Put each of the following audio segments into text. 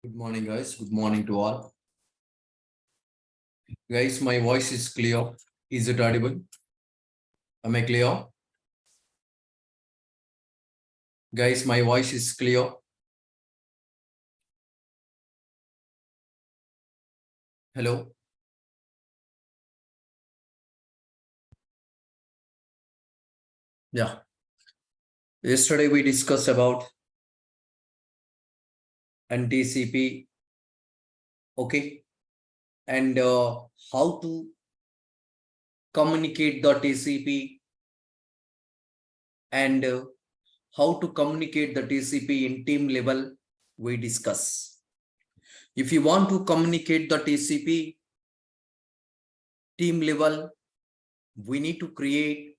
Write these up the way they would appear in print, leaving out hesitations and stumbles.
Good morning, guys. Good morning to all. Guys, my voice is clear. Is it audible? Am I clear? Guys, my voice is clear. Hello. Yeah. Yesterday we discussed about NTCP. Okay. And how to communicate the TCP and how to communicate the TCP in team level. We discuss. If you want to communicate the TCP team level, we need to create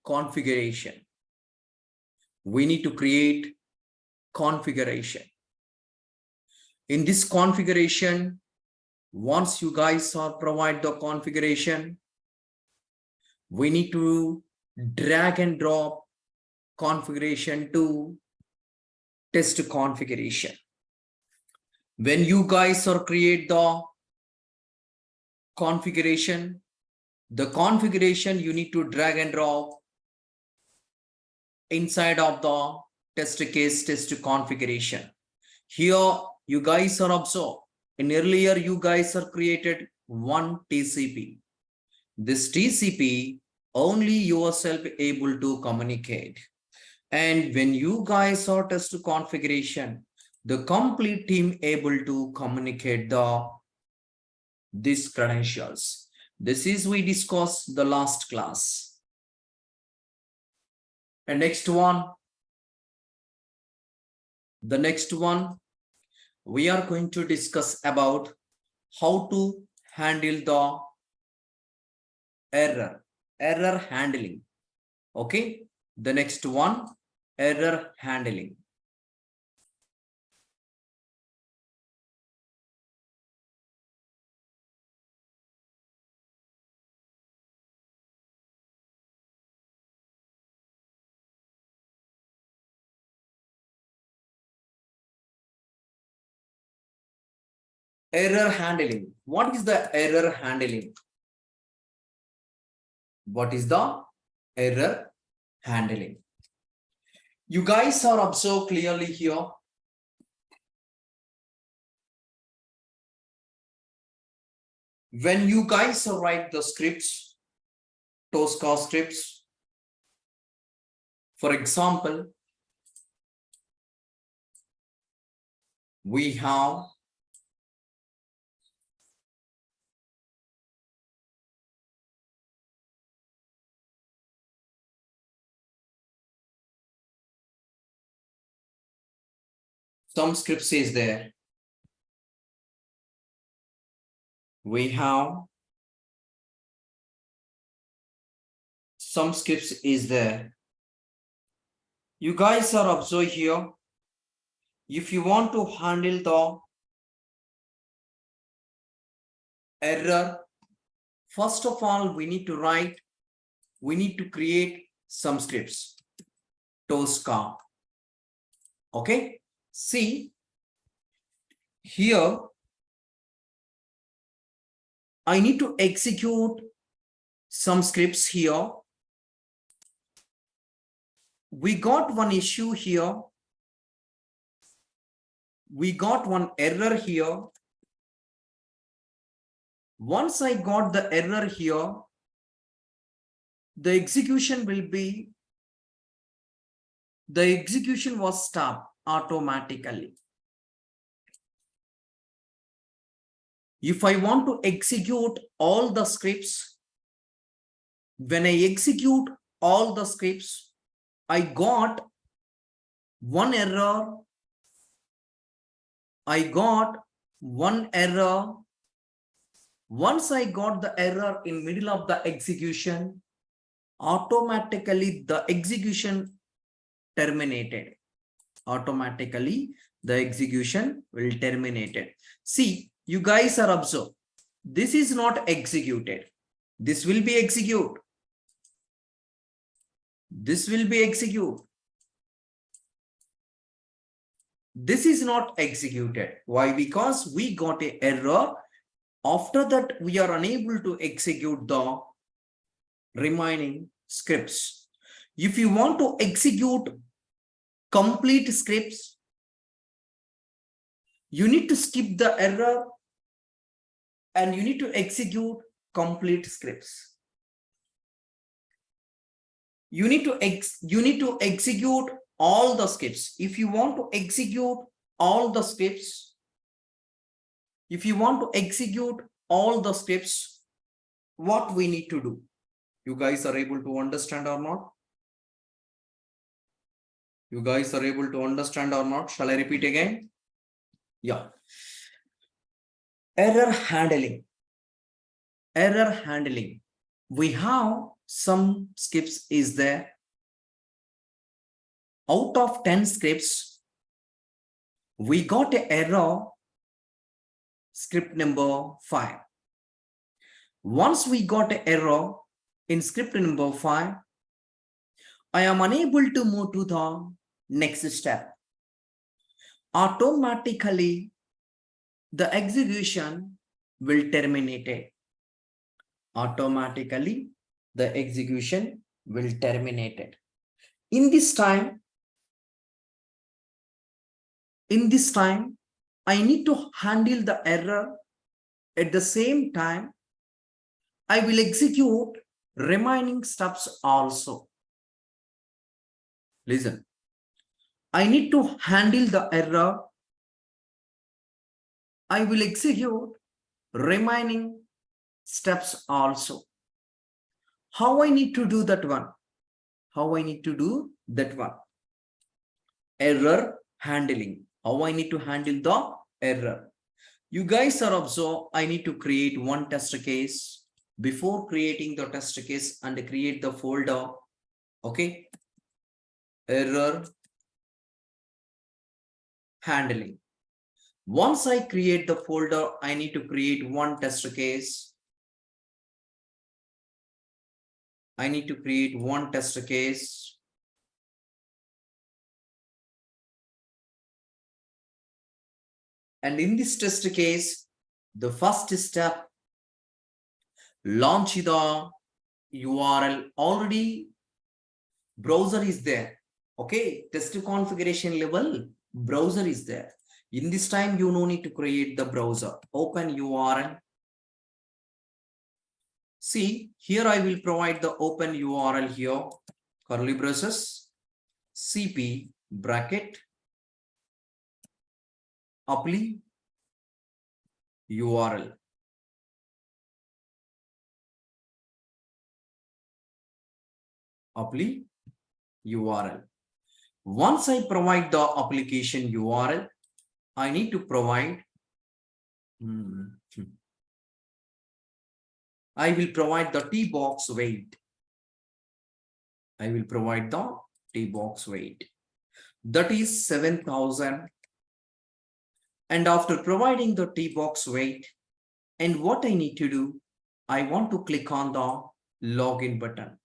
configuration. We need to create configuration. In this configuration, once you guys are provide the configuration, we need to drag and drop configuration to test configuration. When you guys are create the configuration you need to drag and drop inside of the test case test configuration. Here you guys are observed. In earlier you guys are created one TCP. This TCP only yourself able to communicate. And when you guys are test configuration, the complete team able to communicate these credentials. This is we discussed the last class. And the next one, we are going to discuss about how to handle the error handling. Okay, the next one, error handling. Error handling. What is the error handling? What is the error handling? You guys are observed clearly here. When you guys write the scripts, Tosca scripts, for example, we have some scripts is there. We have some scripts is there. You guys are observed here. If you want to handle the error, first of all, we need to create some scripts. Tosca. Okay. See, here, I need to execute some scripts here. We got one issue here. We got one error here. Once I got the error here, the execution was stopped automatically. If I want to execute all the scripts, when I execute all the scripts, I got one error. Once I got the error in middle of the execution, automatically the execution terminated. Automatically the execution will terminated. See, you guys are observed. This is not executed. This will be executed. This will be executed. This is not executed. Why? Because we got an error. After that, we are unable to execute the remaining scripts. If you want to execute complete scripts, you need to skip the error and you need to execute complete scripts. You need to execute all the scripts. If you want to execute all the scripts, what we need to do? You guys are able to understand or not? You guys are able to understand or not? Shall I repeat again? Yeah. Error handling. We have some scripts is there. Out of 10 scripts, we got an error, script number 5. Once we got an error in script number 5, I am unable to move to the next step. Automatically, the execution will terminate it. Automatically, the execution will terminate it. In this time, I need to handle the error. At the same time, I will execute remaining steps also. Listen, I need to handle the error. I will execute remaining steps also. How I need to do that one? Error handling. How I need to handle the error? You guys are observed, I need to create one test case. Before creating the test case and create the folder, okay? Error handling. Once I create the folder, I need to create one test case. And in this test case, the first step, launch the URL. Already browser is there. Okay, test configuration level, browser is there. In this time, you no need to create the browser. Open URL. See, here I will provide the open URL here, curly braces, cp bracket, apply URL. Apply URL. Once I provide the application URL, I need to provide, I will provide the T box weight. That is 7,000. And after providing the T box weight, and what I need to do, I want to click on the login button.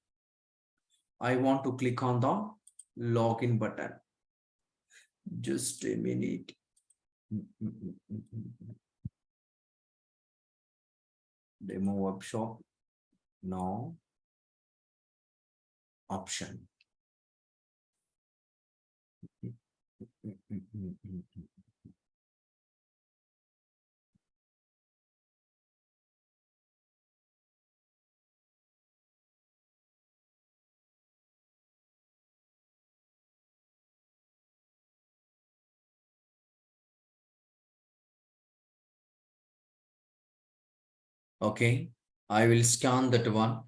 Just a minute. Demo workshop. Now, option. Okay, I will scan that one.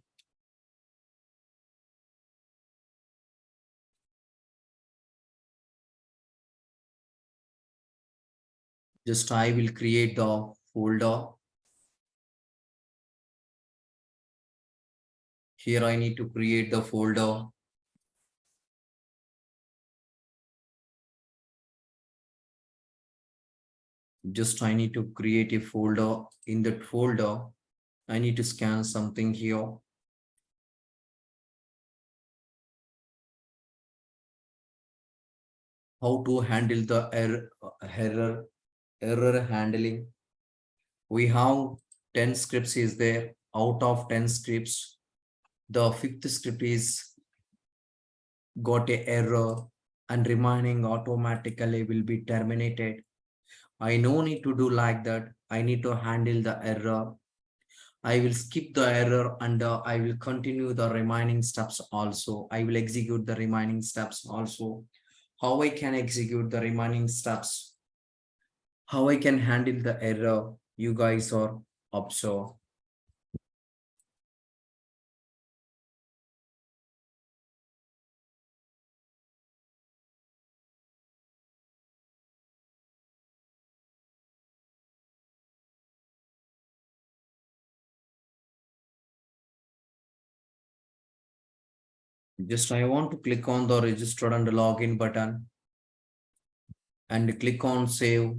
Just I will create the folder. Here I need to create the folder. Just I need to create a folder. In that folder, I need to scan something here. how to handle the error handling. We have 10 scripts is there. Out of 10 scripts, the fifth script is got a error and remaining automatically will be terminated. I no need to do like that. I need to handle the error. I will skip the error and I will continue the remaining steps also. I will execute the remaining steps also. How I can execute the remaining steps? How I can handle the error? You guys are observe. Just I want to click on the register and login button and click on save,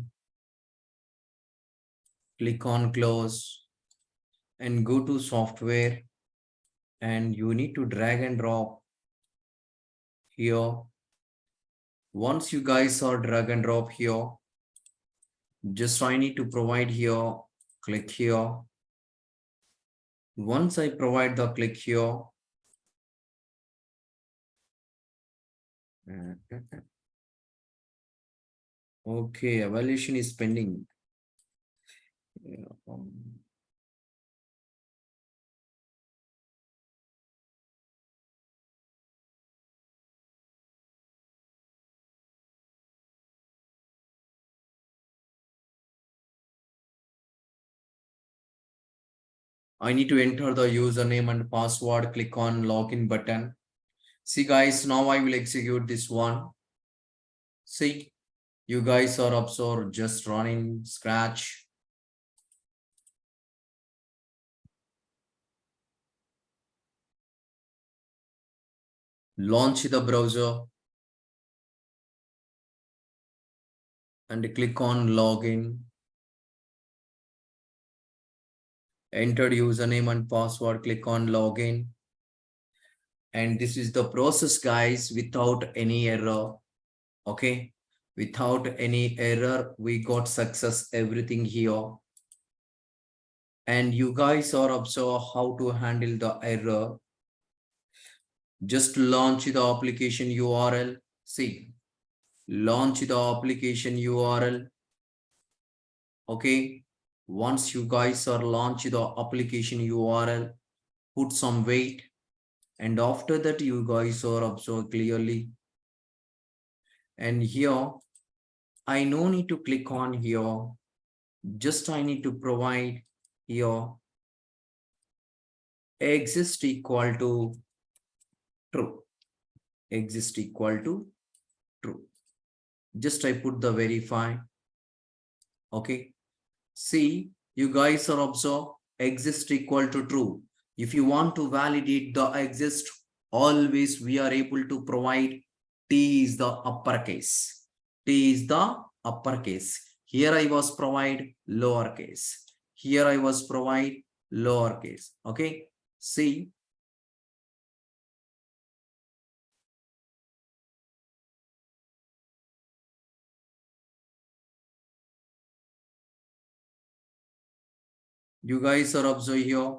click on close and go to software, and you need to drag and drop here. Once you guys are drag and drop here, just I need to provide here, click here. Once I provide the click here, okay, evaluation is pending. I need to enter the username and password, click on login button. See guys, now I will execute this one. See, you guys are absorbed, just running scratch. Launch the browser and click on login. Enter username and password, click on login. And this is the process guys, without any error. Okay, without any error, we got success, everything here. And you guys are observe how to handle the error. Just launch the application URL. See, launch the application URL. Okay, once you guys are launch the application URL, put some wait, and after that you guys are observe clearly. And here I no need to click on here, just I need to provide here exist equal to true, exist equal to true. Just I put the verify. Okay, see, you guys are observe exist equal to true. If you want to validate the exist, always we are able to provide T is the uppercase. T is the uppercase. Here I was provide lowercase. Here I was provide lowercase. Okay, see, you guys are observe here.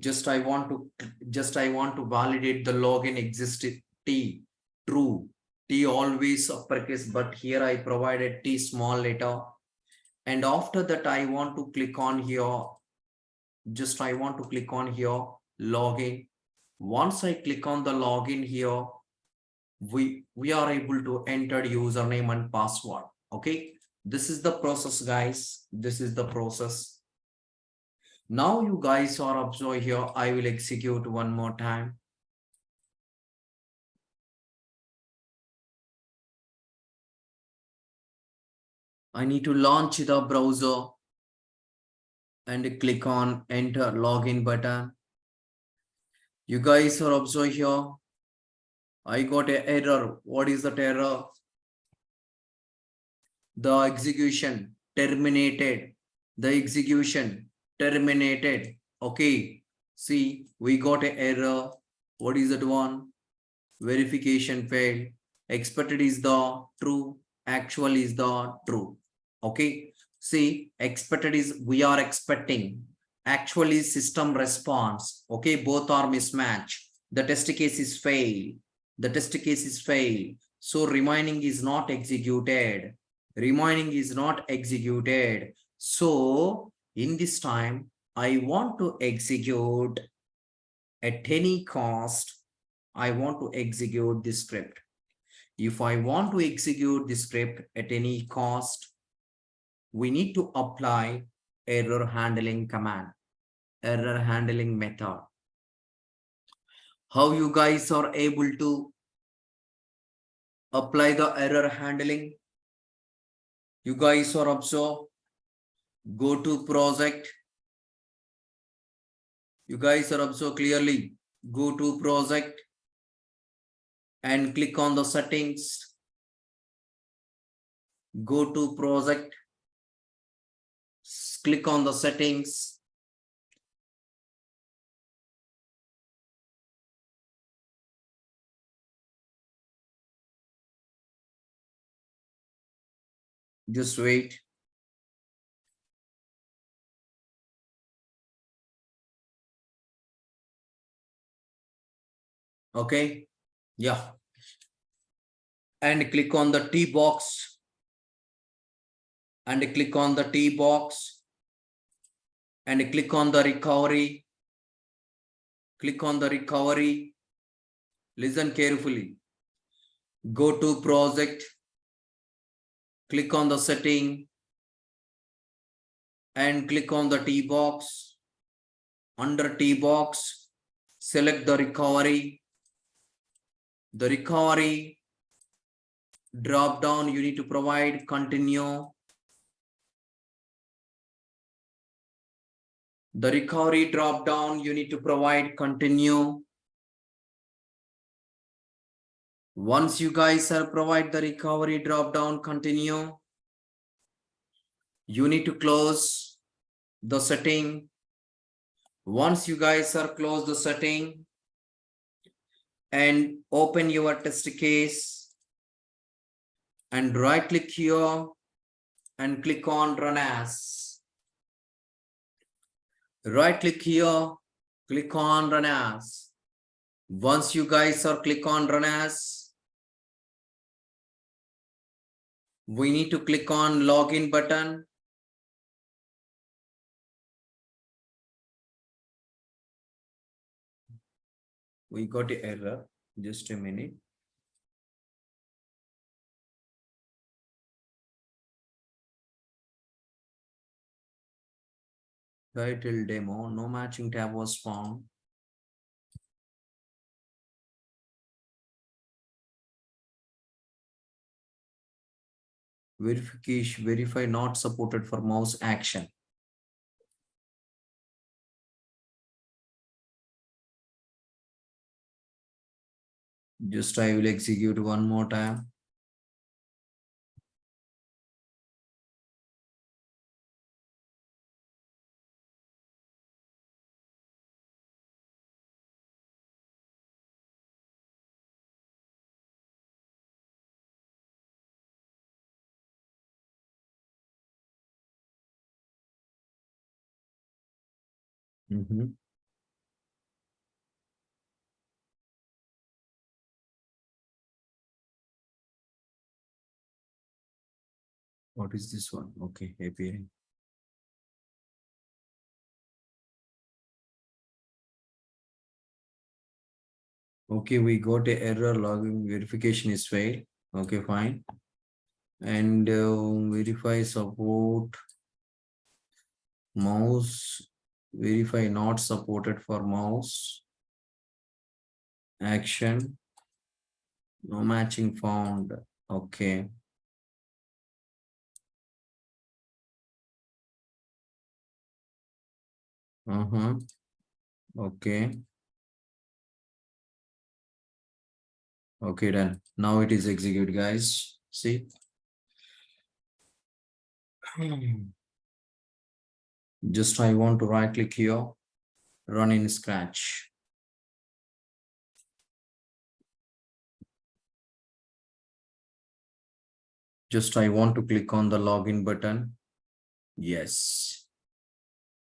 Just I want to validate the login existed T true. T always uppercase, but here I provided T small letter. And after that, I want to click on here. Just I want to click on here login. Once I click on the login here, we are able to enter username and password. Okay, this is the process guys, this is the process. Now you guys are observe here, I will execute one more time. I need to launch the browser and click on enter login button. You guys are observe here, I got an error. What is that error? The execution terminated. The execution terminated. Okay, see, we got an error. What is that one? Verification failed. Expected is the true, actual is the true. Okay, see, expected is we are expecting, actually system response. Okay, both are mismatch. The test case is fail. The test case is fail. So remaining is not executed. Remaining is not executed. So in this time, I want to execute at any cost. I want to execute this script. If I want to execute the script at any cost, we need to apply error handling command, error handling method. How you guys are able to apply the error handling? You guys are observe, go to project. You guys are observe clearly, go to project and click on the settings. Go to project, click on the settings. Just wait. Okay, yeah. And click on the T box. And click on the T box. And click on the recovery. Click on the recovery. Listen carefully. Go to project. Click on the setting. And click on the T box. Under T box, select the recovery. The recovery drop down, you need to provide continue. The recovery drop down, you need to provide continue. Once you guys are provide the recovery drop down continue, you need to close the setting. Once you guys are close the setting and open your test case and right click here and click on run as. Right click here, click on run as. Once you guys are click on run as, we need to click on login button. We got an error, just a minute. Title demo, no matching tab was found. Verification, verify not supported for mouse action. Just I will execute one more time. What is this one? Okay, API. Okay, we got a error, login verification is failed. Okay, fine. And verify support mouse, verify not supported for mouse action, no matching found. Okay. Okay. Okay, done. Now it is execute, guys. See. Just I want to right click here, run in Scratch. Just I want to click on the login button. Yes.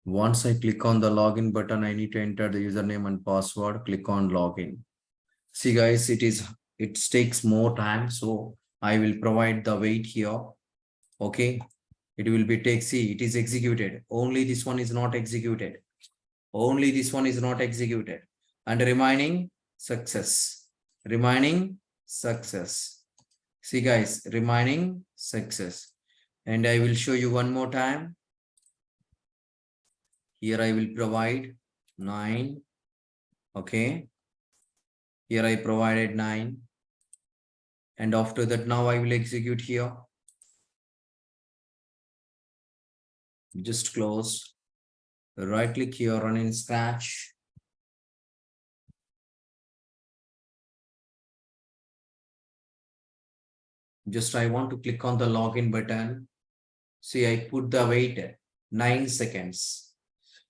Once I click on the login button, I need to enter the username and password. Click on login. See guys, it takes more time. So I will provide the wait here. Okay. It will be see, it is executed. Only this one is not executed. Only this one is not executed. And remaining success. Remaining success. See guys, remaining success. And I will show you one more time. Here I will provide 9. Okay. Here I provided 9. And after that, now I will execute here. Just close. Right click here, run in Scratch. Just I want to click on the login button. See, I put the wait 9 seconds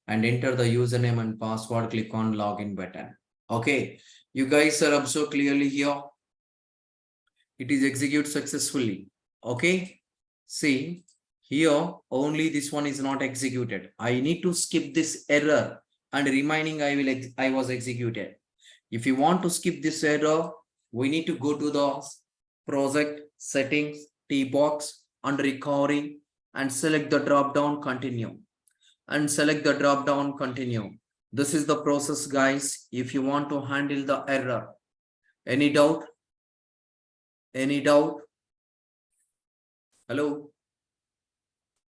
and enter the username and password. Click on login button. Okay, you guys are observed clearly here. It is executed successfully. Okay, see here only this one is not executed. I need to skip this error and remaining I was executed. If you want to skip this error, we need to go to the project settings, T box and recovery and select the drop down continue and select the drop down continue. This is the process, guys. If you want to handle the error, any doubt? Any doubt? Hello?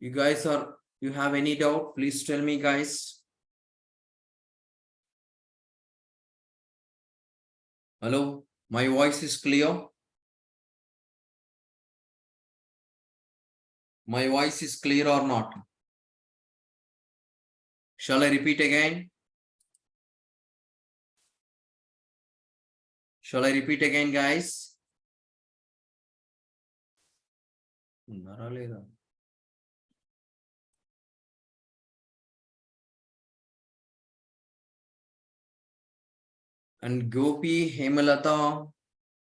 You have any doubt? Please tell me, guys. Hello? My voice is clear? My voice is clear or not? Shall I repeat again? Shall I repeat again, guys? And Gopi, Hemalata,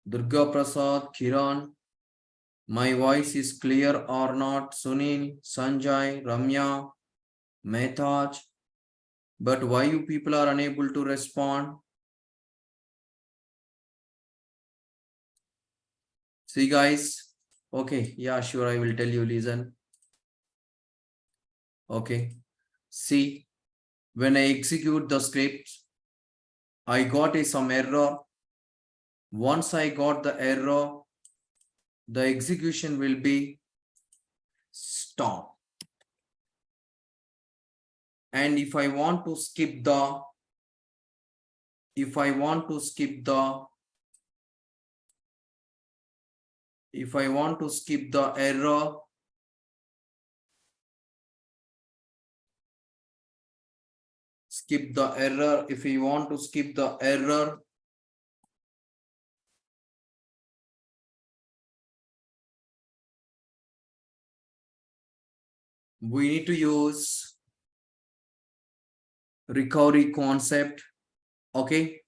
Durga Prasad, Kiran, my voice is clear or not? Sunil, Sanjay, Ramya, Mehtaj, but why you people are unable to respond? See guys, okay, yeah, sure, I will tell you, listen. Okay, see, when I execute the script, I got some error. Once I got the error, the execution will be stop. And if I want to skip the if I want to skip the error, if you want to skip the error, we need to use recovery concept. Okay,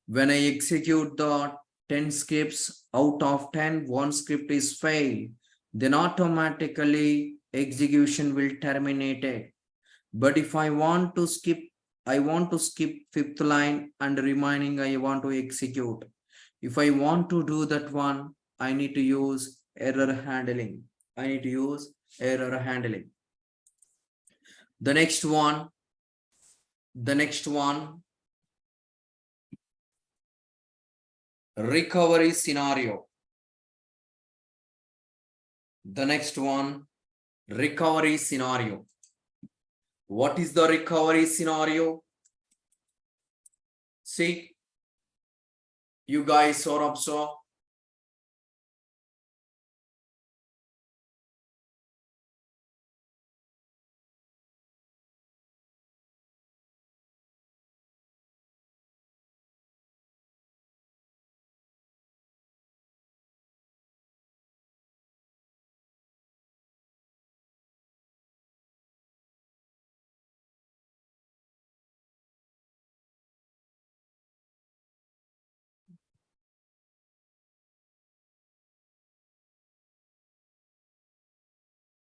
when I execute the 10 scripts, out of 10 one script is failed, then automatically execution will terminate it. But if I want to skip fifth line and remaining I want to execute. If I want to do that one, I need to use error handling. The next one, recovery scenario. The next one, recovery scenario. What is the recovery scenario? See, you guys are observe.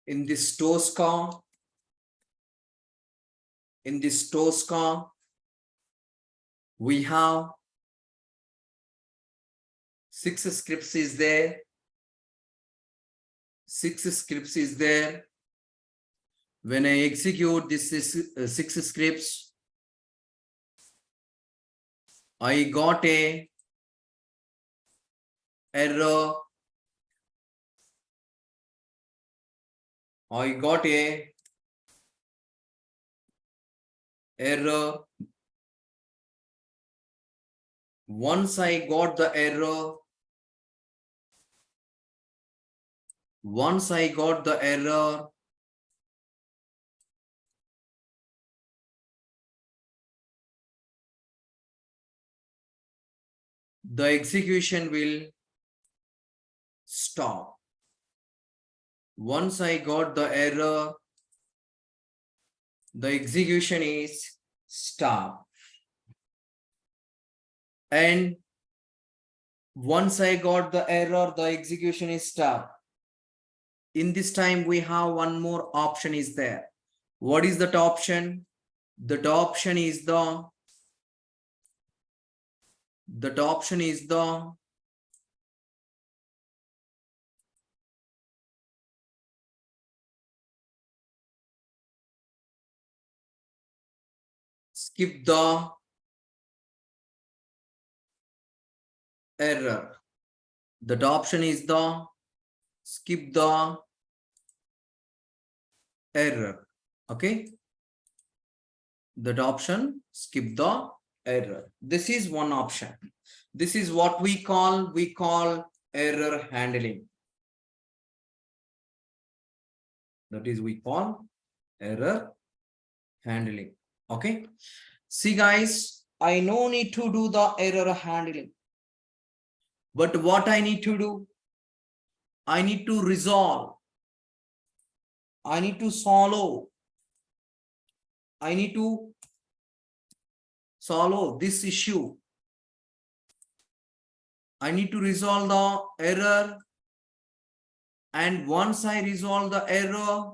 in this Tosca, we have 6 scripts is there. 6 scripts is there. When I execute this 6 scripts, I got a error. I got a error. Once I got the error, the execution will stop. Once I got the error, the execution is stop. And once I got the error, the execution is stop. In this time, we have one more option is there. What is that option? That option is the skip the error. That option is the skip the error. Okay. That option, skip the error. This is one option. This is what we call error handling. That is we call error handling. Okay. See guys, I no need to do the error handling. But what I need to do? I need to resolve. I need to solve. I need to solve this issue. I need to resolve the error. And once I resolve the error,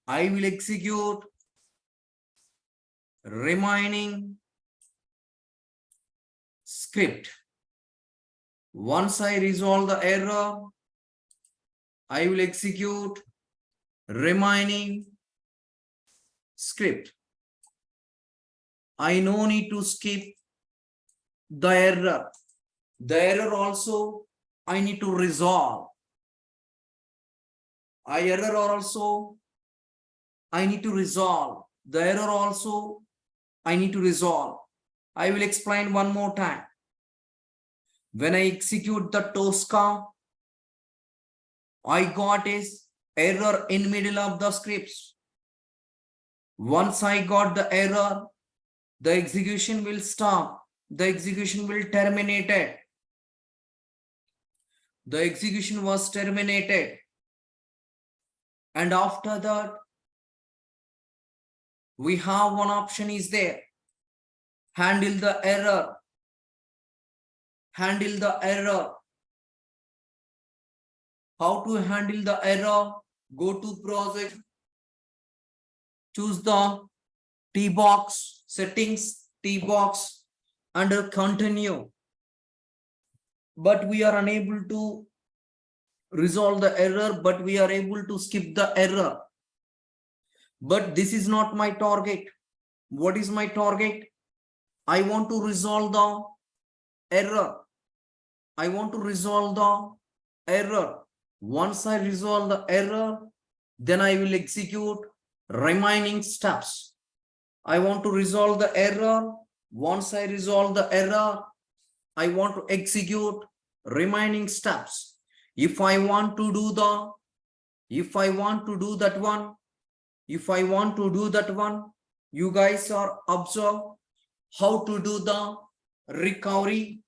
I will execute remaining script. Once I resolve the error, I will execute remaining script. I no need to skip the error. The error also I need to resolve. Error also I need to resolve. The error also I need to resolve. I will explain one more time. When I execute the Tosca, I got is error in middle of the scripts. Once I got the error, the execution will stop. The execution will terminate it. The execution was terminated. And after that, we have one option is there. Handle the error. Handle the error. How to handle the error? Go to project. Choose the T box, settings, T box, under continue. But we are unable to resolve the error, but we are able to skip the error. But this is not my target. What is my target? I want to resolve the error. I want to resolve the error. Once I resolve the error, then I will execute remaining steps. I want to resolve the error. Once I resolve the error, I want to execute remaining steps. If I want to do that one, you guys are observe how to do the recovery,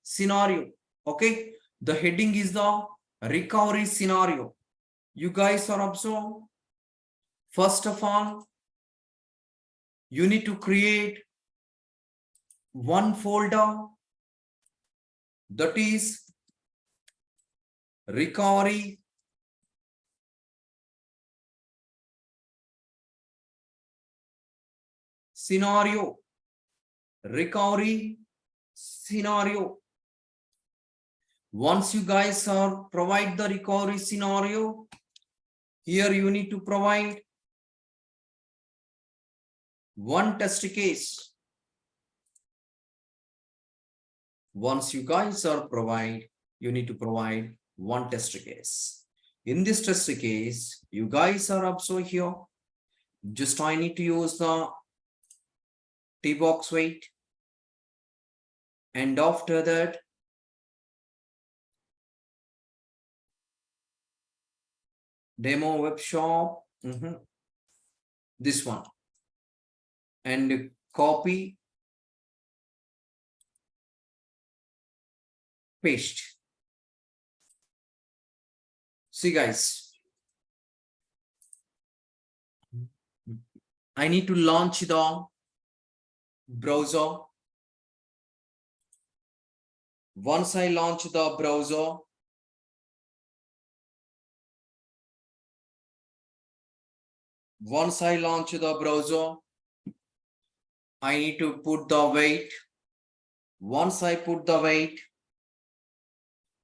scenario, okay. The heading is the recovery scenario. You guys are observe. First of all, you need to create one folder, that is recovery scenario. Recovery scenario. Once you guys are provide the recovery scenario, here you need to provide one test case. Once you guys are provide, you need to provide one test case. In this test case, you guys are also here. Just I need to use the T box weight. And after that, demo web shop, this one, and copy, paste. See guys, I need to launch the browser. Once I launch the browser, I need to put the weight. Once I put the weight,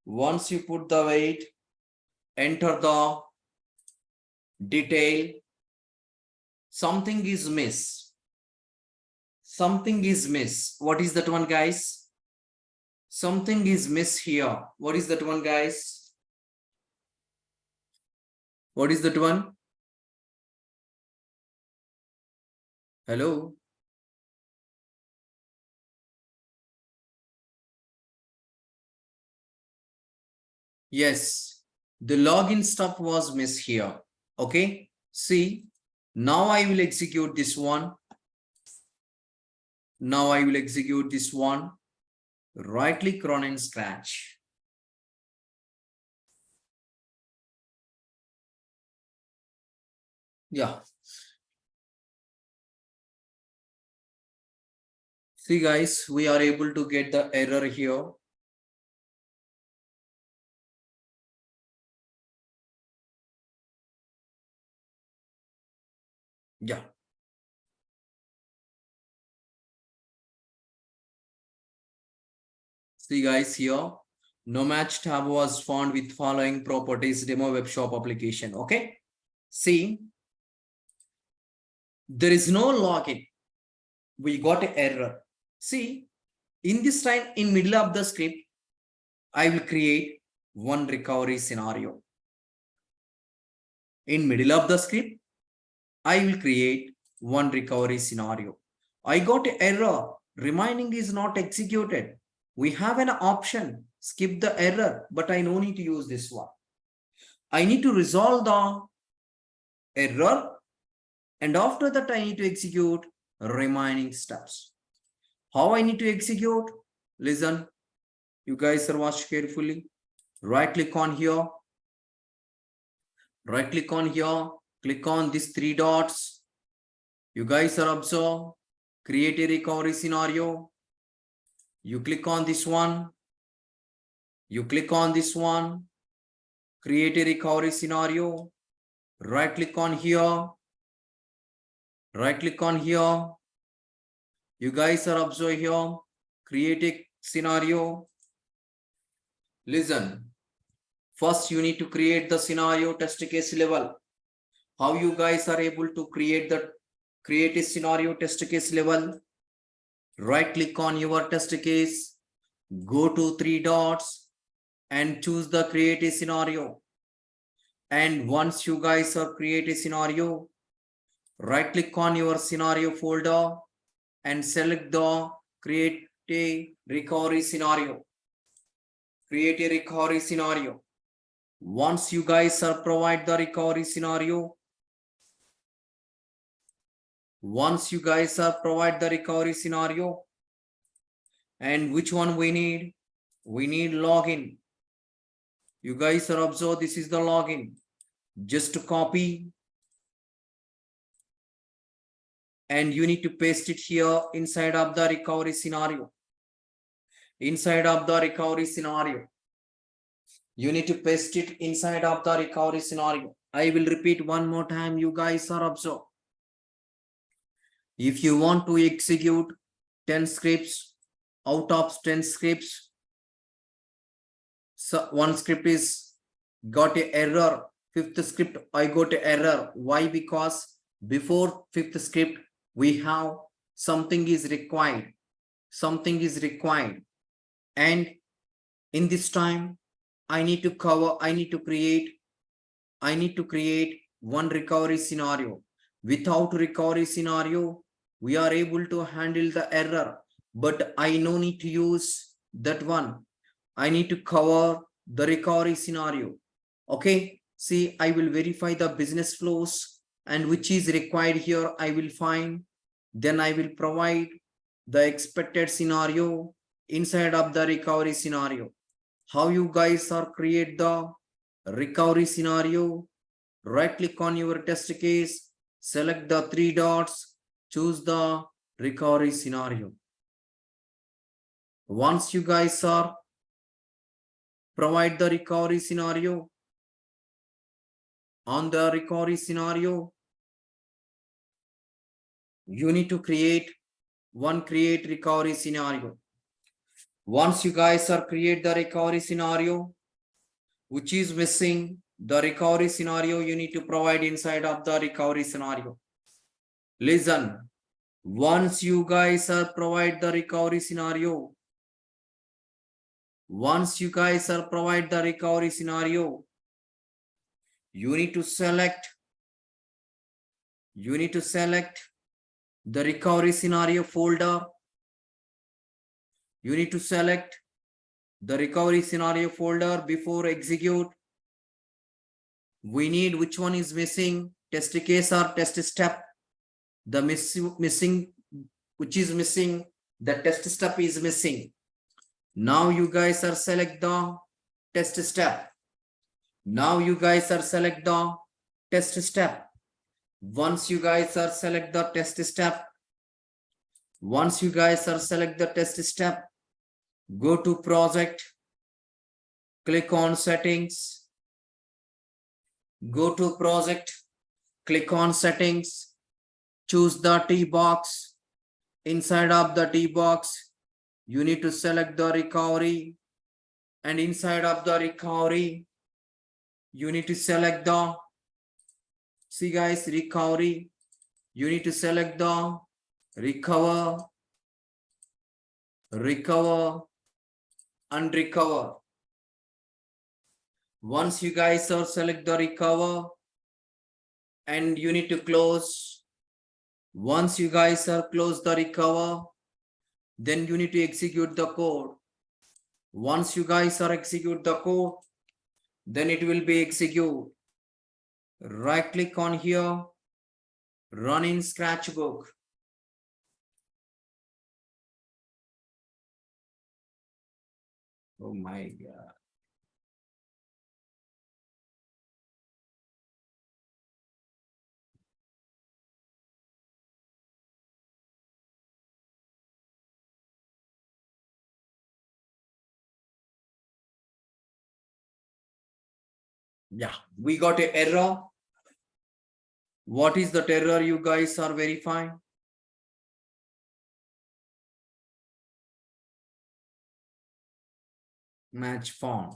once you put the weight, enter the detail. Something is miss. Something is miss. What is that one, guys? Something is miss here. What is that one, guys? What is that one? Hello? Yes, the login stuff was missed here. Okay, see, now I will execute this one. Now I will execute this one. Right click, run and scratch. Yeah. See guys, we are able to get the error here. Yeah. See guys here, no match tab was found with following properties demo web shop application. Okay. See, there is no login. We got an error. See, in this time, in middle of the script, I will create one recovery scenario. In middle of the script, I will create one recovery scenario. I got an error. Remaining is not executed. We have an option, skip the error, but I no need to use this one. I need to resolve the error, and after that I need to execute remaining steps. How I need to execute? Listen, you guys are watch carefully. Right click on here. Right click on here. Click on these three dots. You guys are observe. Create a recovery scenario. You click on this one. You click on this one. Create a recovery scenario. Right click on here. Right click on here. You guys are observe here. Create a scenario. Listen. First, you need to create the scenario test case level. How you guys are able to create a scenario test case level? Right click on your test case, go to three dots and choose the create a scenario. And once you guys are create a scenario, right click on your scenario folder and select the create a recovery scenario. Create a recovery scenario. Once you guys are provide the recovery scenario, once you guys are provide the recovery scenario, and which one we need? We need login. You guys are observe, this is the login. Just copy and you need to paste it here inside of the recovery scenario. Inside of the recovery scenario. You need to paste it inside of the recovery scenario. I will repeat one more time. You guys are observed. If you want to execute 10 scripts, out of 10 scripts, so one script is got an error. Fifth script, I got an error. Why? Because before fifth script, we have something is required. Something is required. And in this time, I need to create one recovery scenario. Without recovery scenario, we are able to handle the error, but I no need to use that one. I need to cover the recovery scenario. Okay, see, I will verify the business flows and which is required here. I will find, then I will provide the expected scenario inside of the recovery scenario. How you guys are create the recovery scenario? Right click on your test case, select the 3 dots, choose the recovery scenario. Once you guys are provide the recovery scenario, on the recovery scenario, you need to create recovery scenario. Once you guys are create the recovery scenario, which is missing, the recovery scenario you need to provide inside of the recovery scenario. Listen, once you guys are provide the recovery scenario, you need to select the recovery scenario folder. You need to select the recovery scenario folder before execute. We need which one is missing, test case or test step. The missing, which is missing, the test step is missing. Now you guys are select the test step. Once you guys are select the test step, go to project, click on settings, choose the T box. Inside of the T box, you need to select the recovery, and inside of the recovery, you need to select the, see guys, recovery. You need to select the recover, and recover. Once you guys are select the recover, and you need to close. Once you guys are close the recover, then you need to execute the code. Once you guys are execute the code, then it will be execute. Right click on here, run in Scratchbook. Oh my God. Yeah, we got an error. What is the error you guys are verifying? Match font.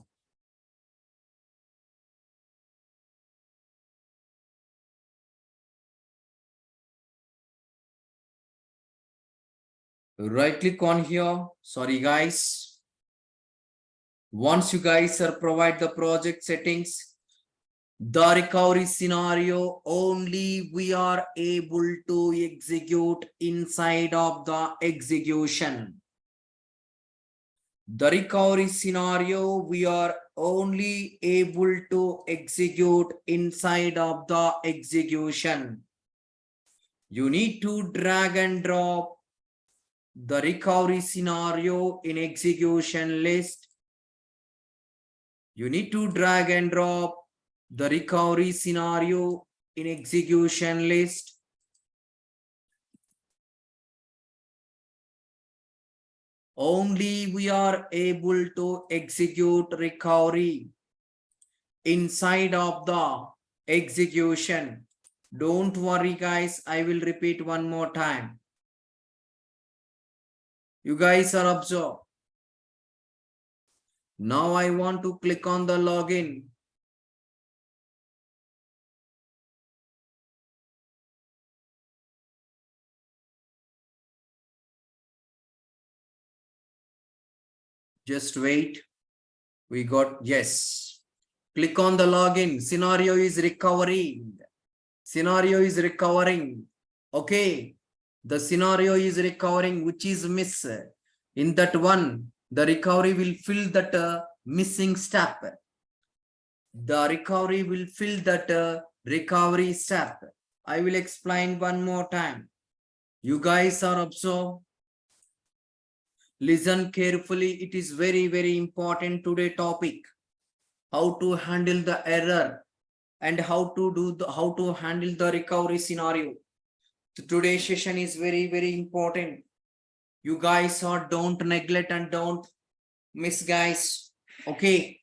Right click on here. Sorry guys. Once you guys are provide the project settings, the recovery scenario only we are able to execute inside of the execution. The recovery scenario we are only able to execute inside of the execution. You need to drag and drop the recovery scenario in execution list. You need to drag and drop the recovery scenario in execution list. Only we are able to execute recovery inside of the execution. Don't worry, guys. I will repeat one more time. You guys are observed. Now I want to click on the login. Just wait. We got yes. Click on the login. Scenario is recovering. Scenario is recovering. Okay. The scenario is recovering, which is miss. In that one, the recovery will fill that missing step. The recovery will fill that recovery step. I will explain one more time. You guys are observed. Listen carefully. It is very, very important today topic. How to handle the error and how to handle the recovery scenario. Today's session is very, very important. You guys are don't neglect and don't miss, guys. Okay.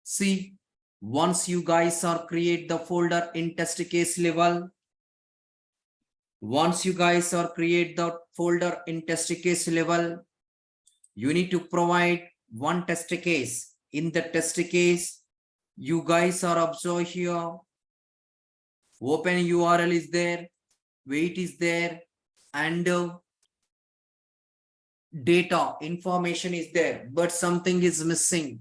See, once you guys are create the folder in test case level, once you guys are create the folder in test case level, you need to provide one test case. In the test case, you guys are observed here. Open URL is there, wait is there, and data information is there, but something is missing.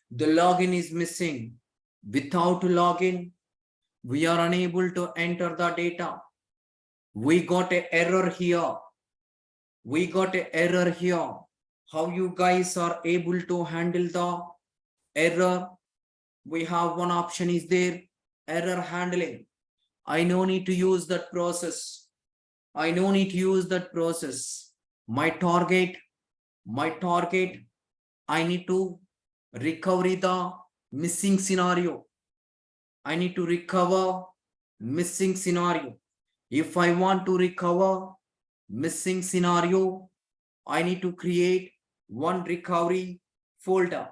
The login is missing. Without login, we are unable to enter the data. We got an error here. We got an error here. How you guys are able to handle the error? We have one option is there, error handling. I no need to use that process. I no need to use that process. My target, I need to recover the missing scenario. I need to recover missing scenario. If I want to recover missing scenario, I need to create one recovery folder.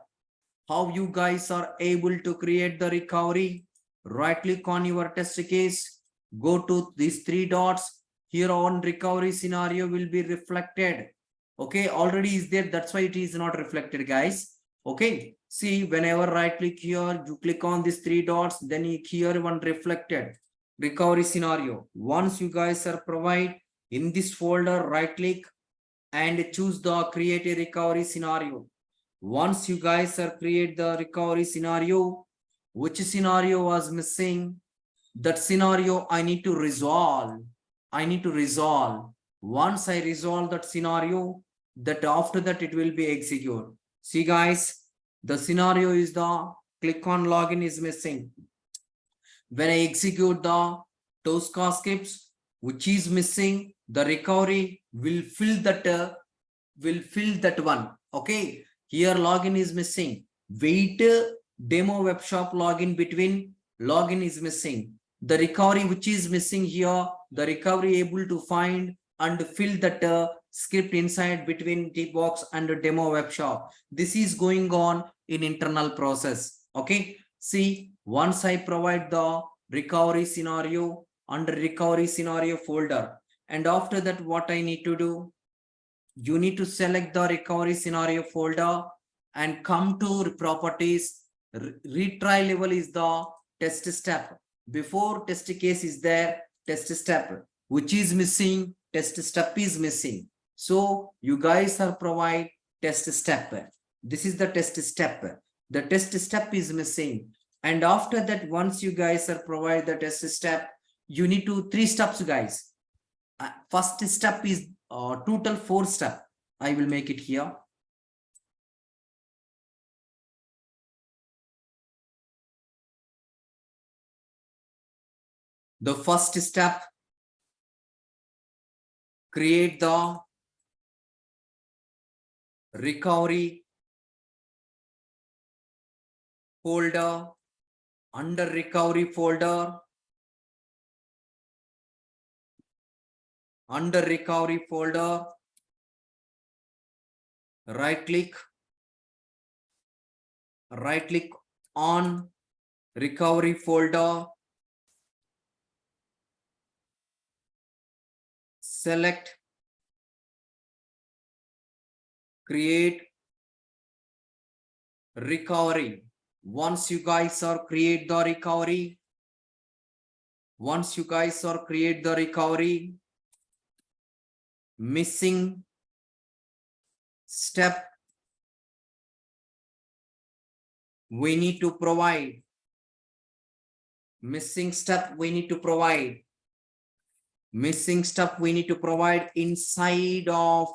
How you guys are able to create the recovery? Right click on your test case, go to these three dots. Here on recovery scenario will be reflected. Okay, already is there, that's why it is not reflected, guys. Okay, see, whenever right click here, you click on these three dots, then here one reflected recovery scenario. Once you guys are provide in this folder, right click and choose the create a recovery scenario. Once you guys are create the recovery scenario, which scenario was missing, that scenario I need to resolve. I need to resolve. Once I resolve that scenario, that after that it will be executed. See, guys, the scenario is the click on login is missing. When I execute the Tosca scripts, which is missing, the recovery will fill that one. Okay, here login is missing. Wait, demo web shop login between login is missing. The recovery which is missing here, the recovery able to find and fill that script inside between Tbox and the demo web shop. This is going on in internal process. Okay, see, once I provide the recovery scenario under recovery scenario folder, and after that what I need to do, you need to select the recovery scenario folder and come to properties. Retry level is the test step. Before test case is there, test step, which is missing, test step is missing. So you guys are provide test step. This is the test step. The test step is missing. And after that, once you guys are provide the test step, you need to 3 steps, guys. First step is total 4 step. I will make it here. The first step, create the recovery folder. Under recovery folder, right click on recovery folder, select create recovery. Once you guys are create the recovery, missing step we need to provide. Missing step we need to provide inside of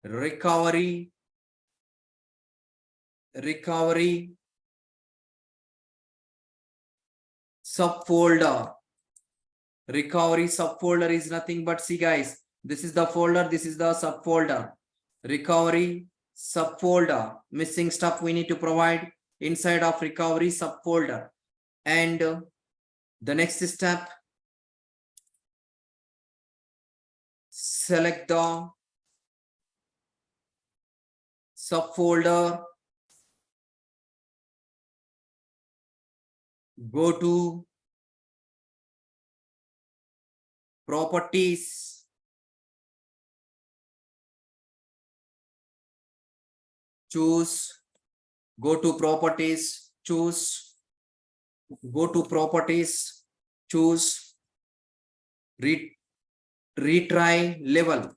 recovery subfolder. Recovery subfolder is nothing but, see guys, this is the folder, this is the subfolder. Recovery subfolder, missing stuff we need to provide inside of recovery subfolder. And the next step, select the subfolder, go to properties, choose, go to properties, choose retry level.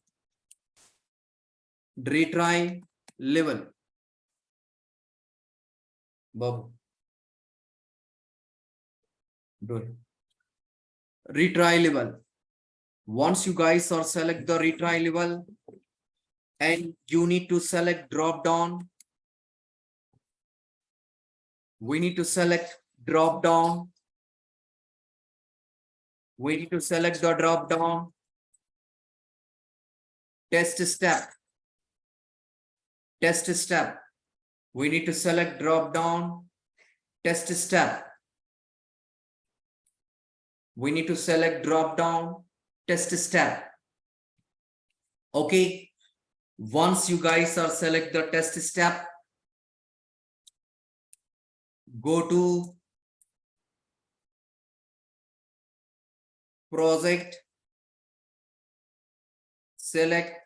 Bob, retry level. Once you guys are select the retry level, and you need to select drop down, we need to select drop down, test step, we need to select drop down, test step, we need to select drop down, test step. Okay, once you guys are select the test step, go to project, select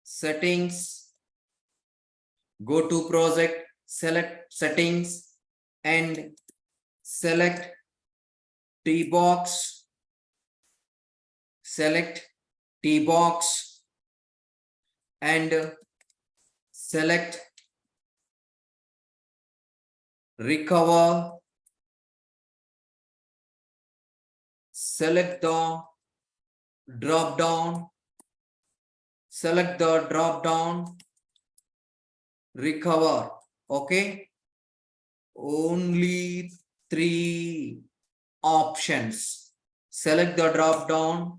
settings, go to project, select settings, and select T-box, and select recover, select the drop down, recover. Okay, only 3 options. Select the drop down,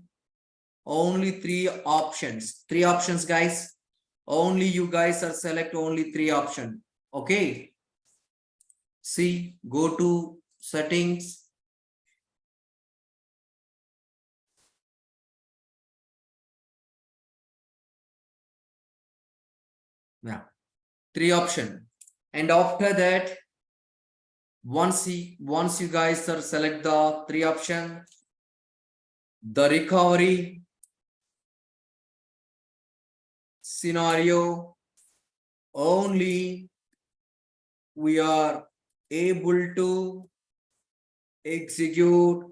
only 3 options, guys. Only you guys are select only 3 options. Okay, see, go to settings, yeah, 3 option. And after that, once you guys are select the 3 option, the recovery scenario only we are able to execute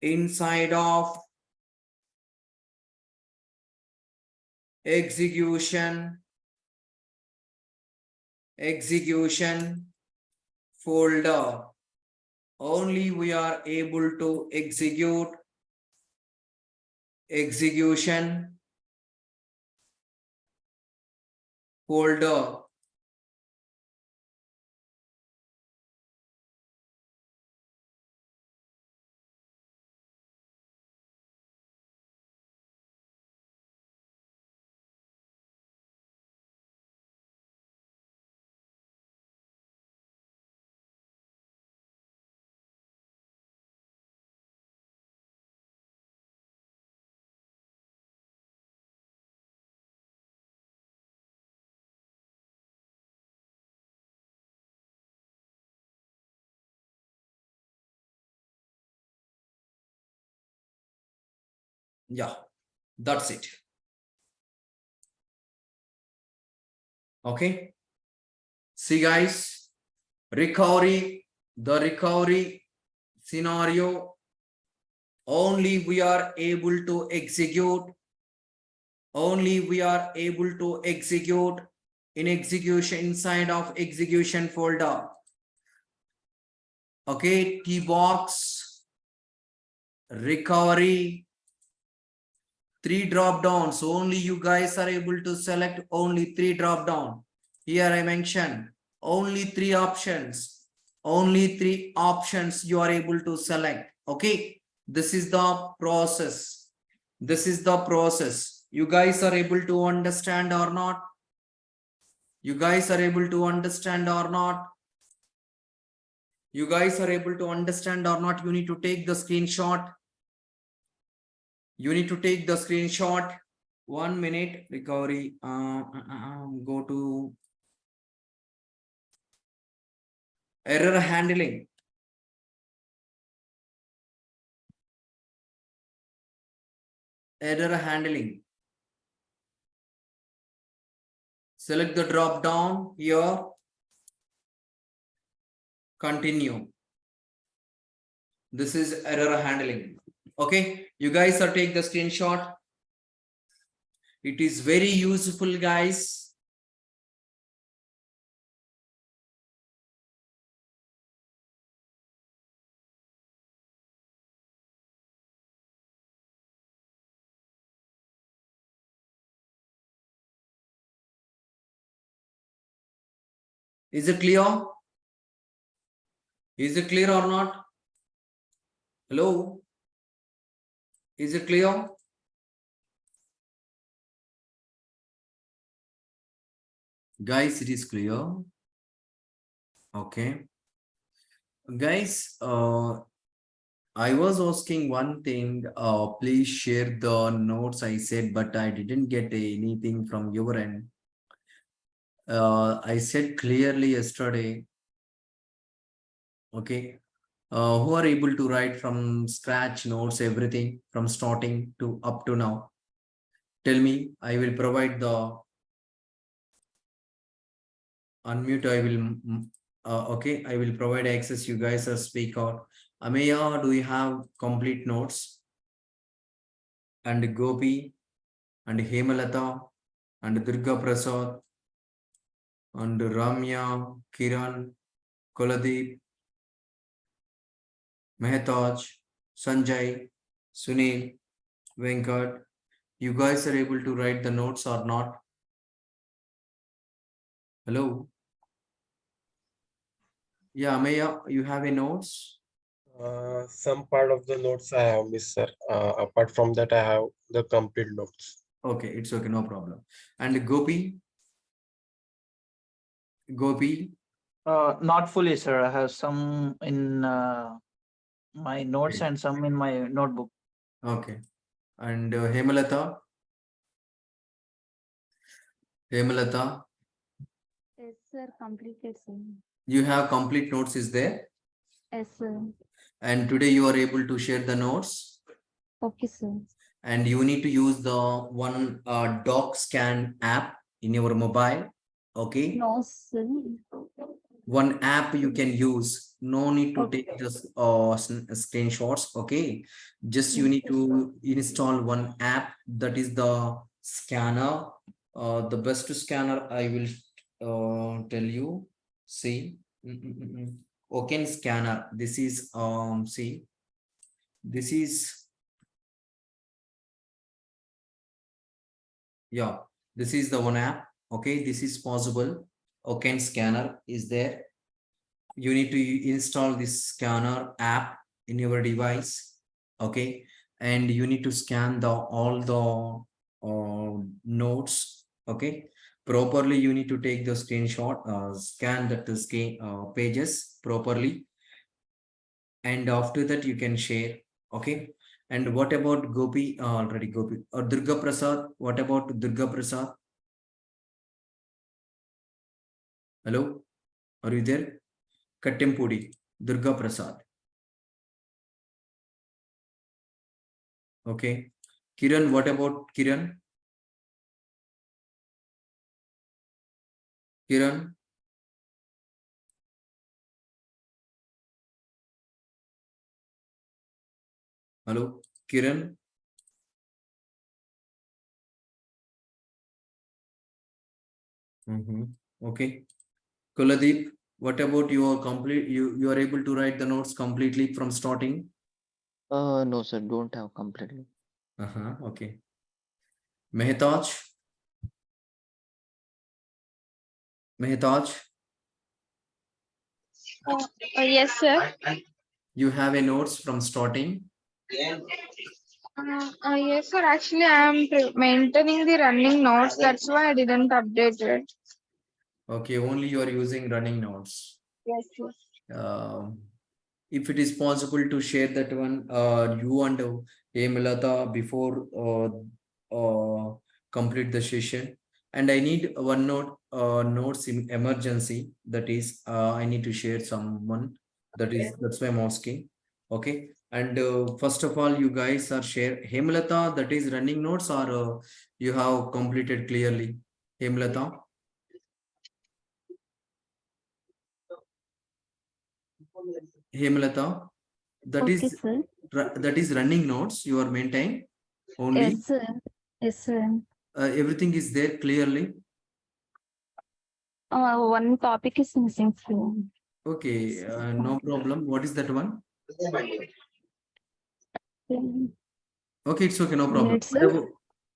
inside of execution folder. Only we are able to execute execution folder. Yeah, that's it. Okay. See guys, the recovery scenario, only we are able to execute, in execution, inside of execution folder. Okay, T box, recovery, 3 drop downs. Only you guys are able to select only 3 drop down. Here I mentioned only 3 options. Only 3 options you are able to select. Okay, this is the process. This is the process. You guys are able to understand or not? You guys are able to understand or not? You guys are able to understand or not? You need to take the screenshot. You need to take the screenshot. 1 minute. Recovery. Go to error handling. Error handling. Select the drop down here. Continue. This is error handling. Okay, you guys are take the screenshot. It is very useful, guys. Is it clear? Is it clear or not? Hello? Is it clear? Guys, it is clear. Okay. Guys, I was asking one thing. Please share the notes I said, but I didn't get anything from your end. I said clearly yesterday. Okay. Who are able to write from scratch notes, everything from starting to up to now? Tell me. I will provide the unmute. I will. Okay. I will provide access. You guys are speaker. Ameya, do you have complete notes? And Gopi and Hemalata and Durga Prasad and Ramya, Kiran, Koladeep, Mehetaj, Sanjay, Sunil, Venkat. You guys are able to write the notes or not? Hello? Yeah, Ameya, you have a notes? Some part of the notes I have missed, sir. Apart from that, I have the complete notes. Okay, it's okay, no problem. And Gopi? Gopi? Not fully, sir. I have some in my notes Okay. and some in my notebook. Okay. And Hemalata? Hemalata? Yes, sir. Completed, sir. You have complete notes is there? Yes, sir. And today you are able to share the notes? Okay, sir. And you need to use the one doc scan app in your mobile. Okay. No, sir. One app you can use. No need to Okay. take this screenshots. Okay. Just you Yes, need sir. to install one app, that is the scanner. The best scanner I will tell you. See. Okay, scanner. This is see. This is, yeah, this is the one app. Okay, this is possible. Okay, scanner is there. You need to install this scanner app in your device. Okay, and you need to scan the all the notes. Okay, properly you need to take the screenshot, scan that the scan pages properly, and after that you can share. Okay. And what about Gopi? Already Gopi or Durga Prasad? What about Durga Prasad? Hello, are you there? Kattempudi, Durga Prasad. Okay. Kiran, what about Kiran? Kiran? Hello, Kiran? Okay. Kuladeep, what about your complete, you are able to write the notes completely from starting? No, sir, don't have completely. Okay. Mehtaj? Mehtaj, Yes, sir. you have a notes from starting? Yes, sir. Actually, I am maintaining the running notes. That's why I didn't update it. Okay, only you are using running notes. Yes, yes. If it is possible to share that one, you and Hemlata before complete the session. And I need one note, notes in emergency. That is, I need to share someone. That's why I'm asking. Okay. And first of all, you guys are share Hemlata, that is running notes, or you have completed clearly. Hemlata. Hemlata, that Okay, is sir. that is running notes you are maintaining only. Yes, sir. Yes, sir. Everything is there clearly. One topic is missing, sir. Okay, no problem. What is that one? Okay, it's okay, no problem. Minute, sir.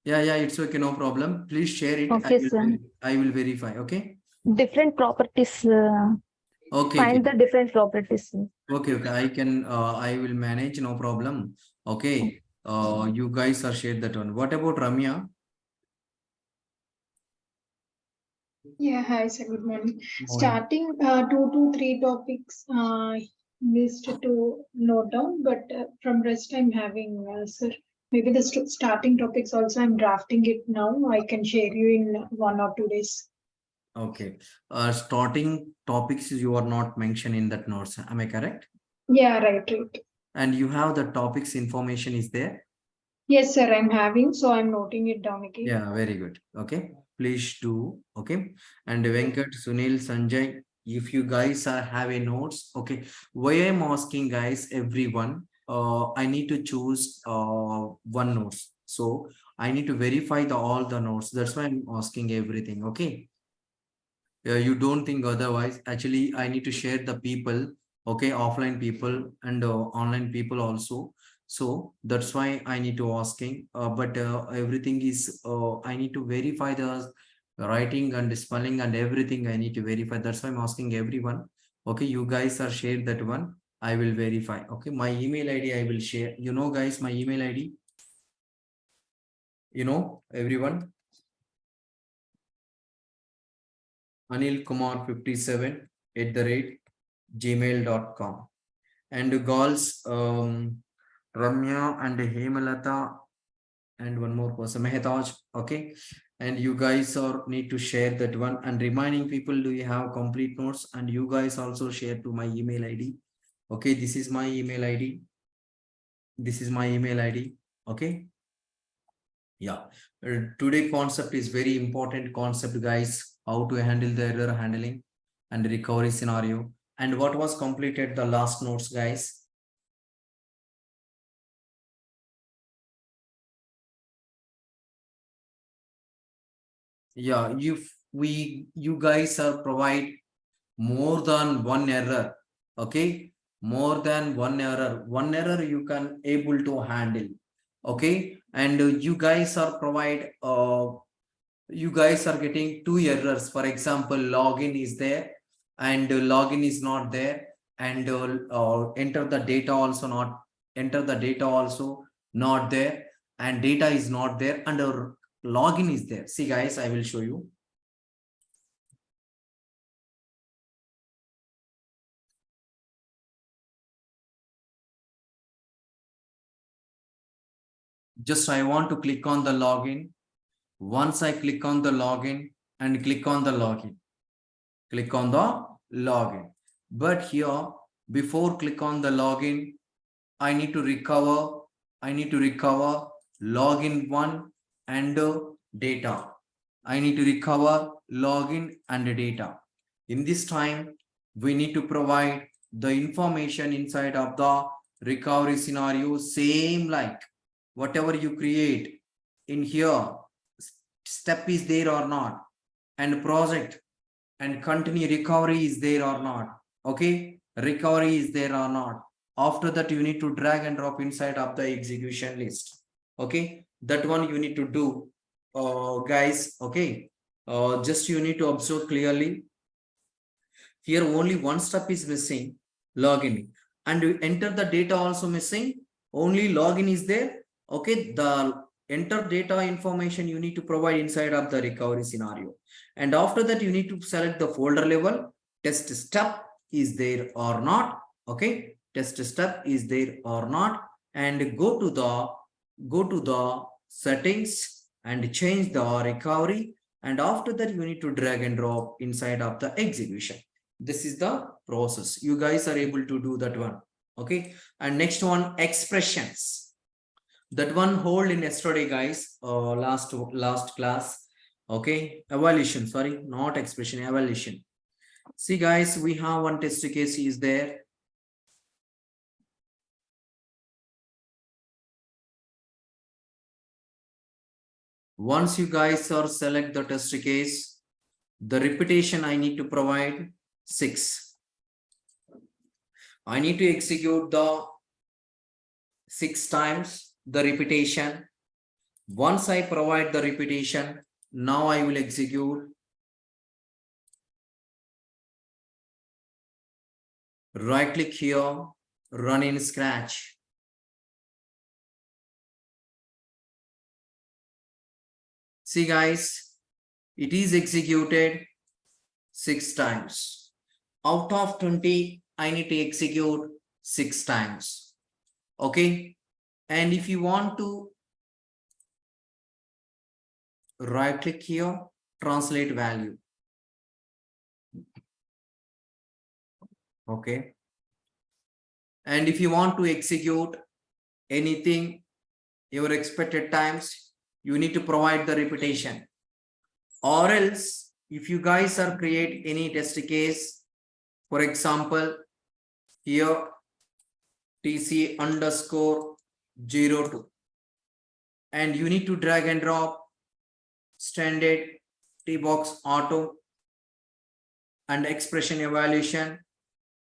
Yeah, it's okay, no problem. Please share it. Okay, sir. I will verify. Okay. Different properties. Okay. Find the different properties, sir. Okay. I can. I will manage. No problem. Okay. You guys are shared that one. What about Ramya? Yeah, hi, sir. Good morning. Morning. Starting 2 to 3 topics missed to note down, but from rest I'm having, sir. Maybe the starting topics also I'm drafting it now. I can share you in 1 or 2 days. Okay. Starting topics you are not mentioned in that notes. Am I correct? Yeah, right. And you have the topics information is there. Yes, sir, I'm having, so I'm noting it down again. Yeah, very good. Okay, please do. Okay, and Venkat, Sunil, Sanjay, if you guys are having notes, okay. Why I'm asking guys, everyone, I need to choose one notes. So I need to verify all the notes. That's why I'm asking everything. Okay. You don't think otherwise. Actually, I need to share the people, okay, offline people and online people also. So that's why I need to asking. But everything is I need to verify the writing and spelling and everything. I need to verify. That's why I'm asking everyone. Okay, you guys are shared that one. I will verify. Okay, my email ID I will share. You know, guys, my email ID. You know, everyone. Anil Kumar 57 @gmail.com. And girls, Ramya and Hemalata and one more person, Mehetaj. Okay. And you guys are need to share that one and reminding people, do you have complete notes? And you guys also share to my email ID. Okay. This is my email ID. This is my email ID. Okay. Yeah. Today concept is very important concept, guys. How to handle the error handling and recovery scenario. And what was completed the last notes, guys? Yeah, if you guys are provide more than one error, okay, more than one error you can able to handle, okay, and you guys are provide you guys are getting two errors. For example, login is there and login is not there, and enter the data also not there, and data is not there, and login is there. See guys, I will show you. Just I want to click on the login. Once I click on the login and click on the login, but here before click on the login, I need to recover login 1 and data. I need to recover login and data. In this time, we need to provide the information inside of the recovery scenario, same like whatever you create in here, step is there or not, and project and continue recovery is there or not. Okay, recovery is there or not. After that, you need to drag and drop inside of the execution list. Okay, that one you need to do, guys. Okay, just you need to observe clearly. Here only one step is missing, login, and you enter the data also missing, only login is there. Okay, the enter data information you need to provide inside of the recovery scenario. And after that, you need to select the folder level, test step is there or not. Okay, test step is there or not, and go to the settings and change the recovery. And after that, you need to drag and drop inside of the execution. This is the process. You guys are able to do that one. Okay, and next one, expressions. That one hold in yesterday, guys. Last class. Okay, evaluation. Sorry, not expression, evaluation. See, guys, we have one test case is there. Once you guys are select the test case, the repetition I need to provide 6. I need to execute the 6 times the repetition. Once I provide the repetition, now I will execute. Right click here, run in Scratch. See, guys, it is executed 6 times. Out of 20, I need to execute 6 times. Okay, and if you want to right click here, translate value. Okay, and if you want to execute anything your expected times, you need to provide the repetition. Or else, if you guys are create any test case, for example, here TC underscore 02, and you need to drag and drop standard T-box auto and expression evaluation,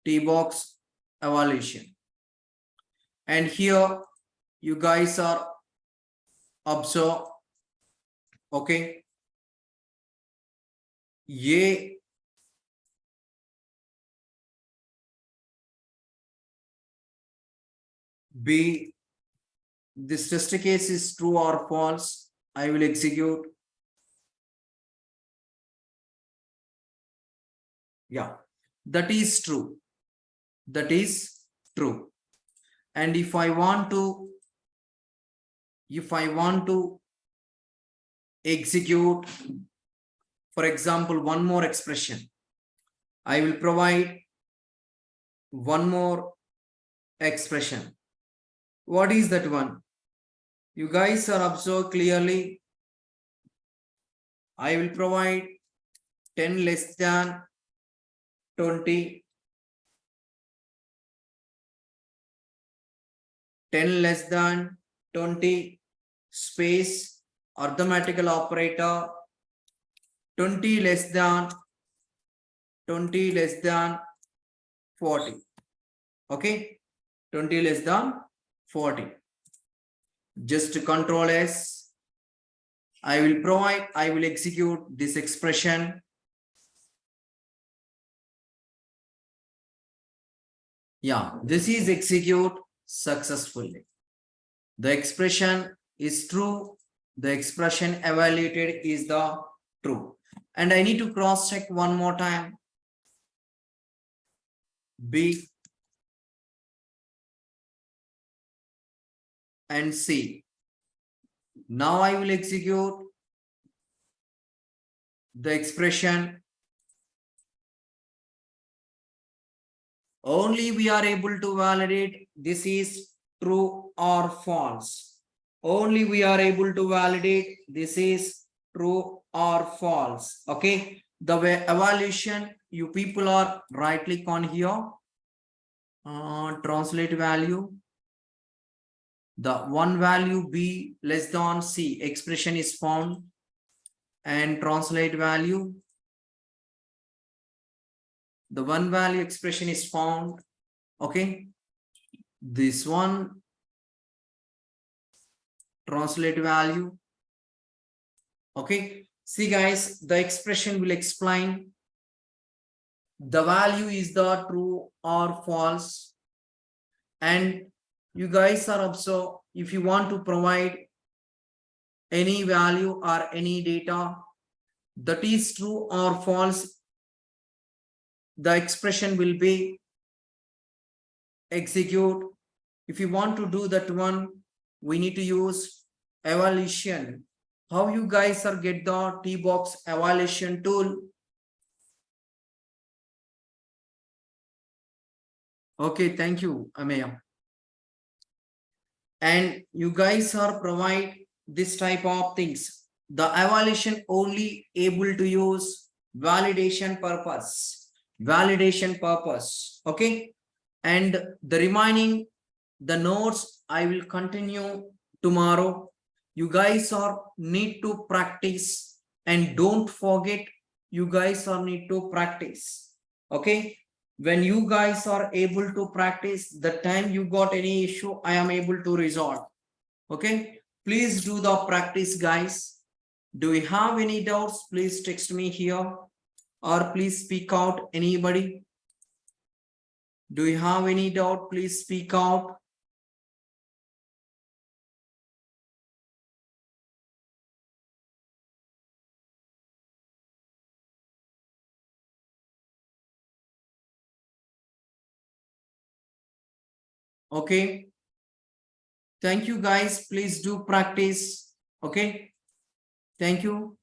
T-box evaluation. And here you guys are observe. Okay, ये B, this test case is true or false. I will execute. Yeah, that is true. That is true. And if I want to execute, for example, one more expression, I will provide one more expression. What is that one? You guys are observed clearly. I will provide 10 less than 20, 10 less than 20 space arithmetical operator, 20 less than 40. Okay, 20 less than 40. Just control S. I will execute this expression. Yeah, this is execute successfully. The expression is true. The expression evaluated is the true. And I need to cross check one more time. B and C. Now I will execute the expression. Only we are able to validate this is true or false. only we are able to validate this is true or false. Okay, the evaluation, you people are right click on here, translate value. The one value B less than C expression is found, and translate value. The one value expression is found. Okay, this one, translate value. Okay, see guys, the expression will explain the value is the true or false, and you guys are also, if you want to provide any value or any data that is true or false, the expression will be execute. If you want to do that one, we need to use evaluation. How you guys are get the T-box evaluation tool? Okay, thank you, Ameya. And you guys are provide this type of things. The evaluation only able to use validation purpose. Validation purpose. Okay. And the remaining, the notes I will continue tomorrow. You guys are need to practice, and don't forget, you guys are need to practice. Okay, when you guys are able to practice, the time you got any issue, I am able to resolve. Okay, please do the practice, guys. Do you have any doubts? Please text me here, or please speak out, anybody. Do you have any doubt? Please speak out. Okay. Thank you, guys. Please do practice. Okay. Thank you.